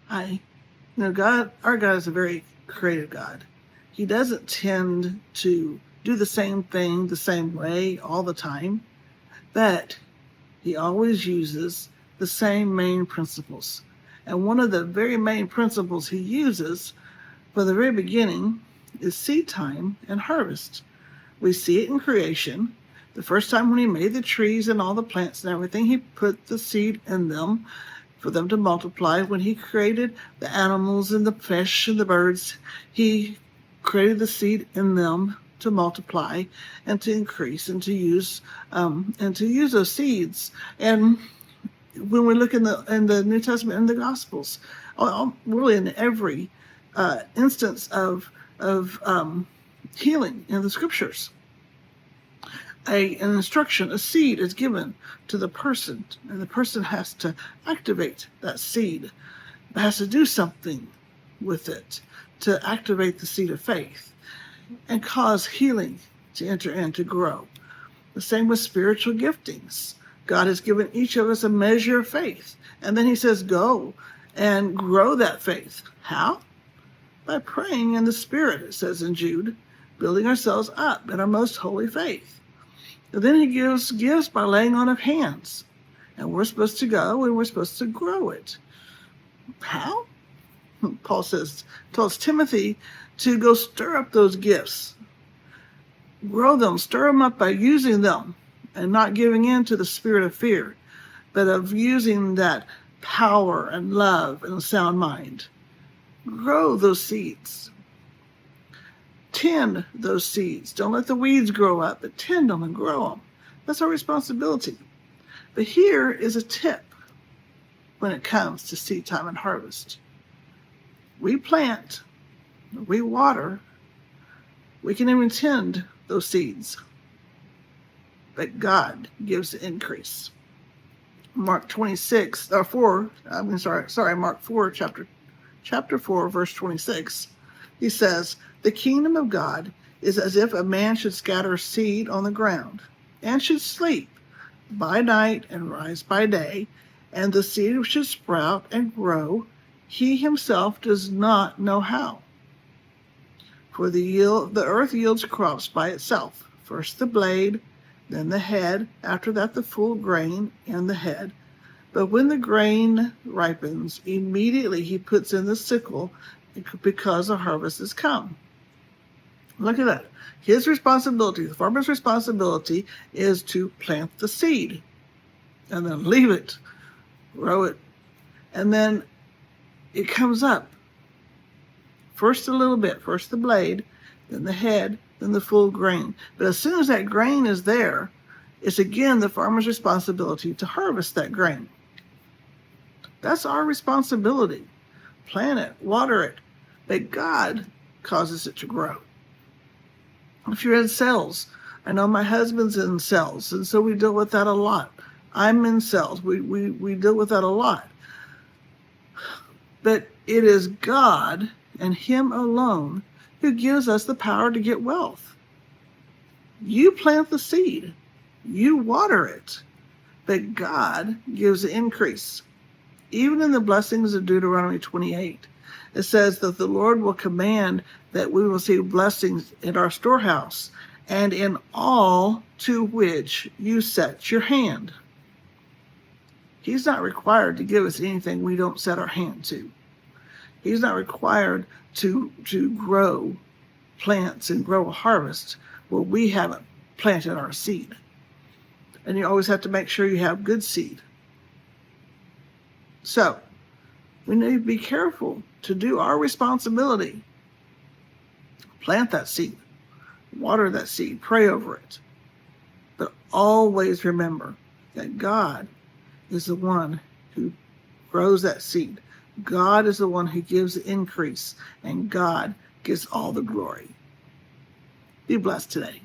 I, God, our God is a very creative God. He doesn't tend to do the same thing the same way all the time, but he always uses the same main principles. And one of the very main principles he uses for the very beginning is seed time and harvest. We see it in creation. The first time when he made the trees and all the plants and everything, he put the seed in them for them to multiply. When he created the animals and the fish and the birds, he created the seed in them to multiply and to increase and to use those seeds. And when we look in the New Testament and the Gospels, really in every instance of healing in the Scriptures, an instruction, a seed is given to the person, and the person has to activate that seed. It has to do something with it to activate the seed of faith and cause healing to enter in, to grow. The same with spiritual giftings. God has given each of us a measure of faith, and then he says, go and grow that faith. How? By praying in the Spirit, it says in Jude, building ourselves up in our most holy faith. And then he gives gifts by laying on of hands. And we're supposed to go and we're supposed to grow it. How? Paul tells Timothy to go stir up those gifts. Grow them, stir them up by using them and not giving in to the spirit of fear, but of using that power and love and a sound mind. Grow those seeds. Tend those seeds. Don't let the weeds grow up, but tend them and grow them. That's our responsibility. But here is a tip when it comes to seed time and harvest. We plant, we water, we can even tend those seeds, but God gives the increase. Mark 4, chapter 4, verse 26, he says, the kingdom of God is as if a man should scatter seed on the ground, and should sleep by night and rise by day, and the seed should sprout and grow. He himself does not know how. For the earth yields crops by itself, first the blade, then the head, after that the full grain and the head. But when the grain ripens, immediately he puts in the sickle, because the harvest has come. Look at that. His responsibility, the farmer's responsibility, is to plant the seed and then leave it, grow it, and then it comes up. First a little bit, first the blade, then the head, then the full grain. But as soon as that grain is there, it's again the farmer's responsibility to harvest that grain. That's our responsibility. Plant it, water it, but God causes it to grow. If you're in sales, I know my husband's in sales, and so we deal with that a lot. I'm in sales. We deal with that a lot. But it is God and him alone who gives us the power to get wealth. You plant the seed, you water it, but God gives the increase. Even in the blessings of Deuteronomy 28, it says that the Lord will command that we will see blessings in our storehouse and in all to which you set your hand. He's not required to give us anything we don't set our hand to. He's not required to grow plants and grow a harvest where we haven't planted our seed. And you always have to make sure you have good seed. So, we need to be careful to do our responsibility. Plant that seed, water that seed, pray over it. But always remember that God is the one who grows that seed. God is the one who gives the increase, and God gives all the glory. Be blessed today.